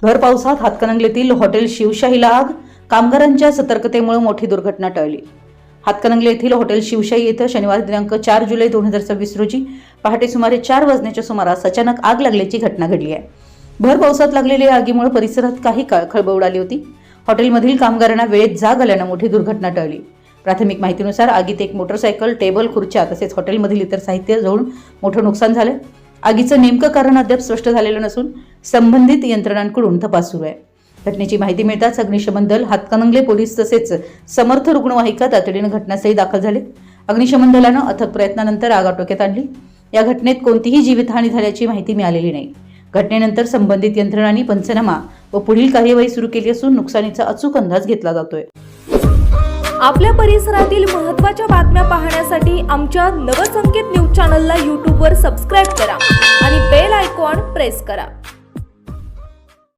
भर पावसात हातकणंगलेतील हॉटेल शिवशाहीला आग, कामगारांच्या सतर्कतेमुळे मोठी दुर्घटना टळली। हातकणंगले येथील हॉटेल शिवशाही येथे शनिवार दिनांक 4 जुलै 2026 रोजी पहाटे सुमारे 4 वाजण्याच्या सुमारास अचानक आग लागल्याची घटना घडली आहे। भर पावसात लागलेल्या आगीमुळे परिसरात काही काळ खळबळ उडाली होती। हॉटेलमधील कामगारांना वेळेत जाग आल्याने मोठी दुर्घटना टळली। प्राथमिक माहितीनुसार आगीत एक मोटरसायकल, टेबल, खुर्च्या तसेच हॉटेलमधील इतर साहित्य जळून मोठं नुकसान झालं। आगीचं नेमकं कारण अद्याप स्पष्ट झालेलं नसून संबंधित यंत्रणांकडून तपास सुरू आहे। घटनेची माहिती मिळताच अग्निशमन दल, हातकणंगले पोलीस तसेच समर्थ रुग्णवाहिका तातडीने घटनास्थळी दाखल झाले। अग्निशमन दलानं अथक प्रयत्नानंतर आग आटोक्यात आणली। या घटनेत कोणतीही जीवितहानी झाल्याची माहिती मिळालेली नाही। घटनेनंतर संबंधित यंत्रणांनी पंचनामा व पुढील कार्यवाही सुरू केली असून नुकसानीचा अचूक अंदाज घेतला जातोय। आपल्या परिसरातील महत्त्वाच्या बातम्या पाहण्यासाठी आमच्या नवसंकेत न्यूज चॅनलला YouTube वर सबस्क्राइब करा आणि बेल आयकॉन प्रेस करा।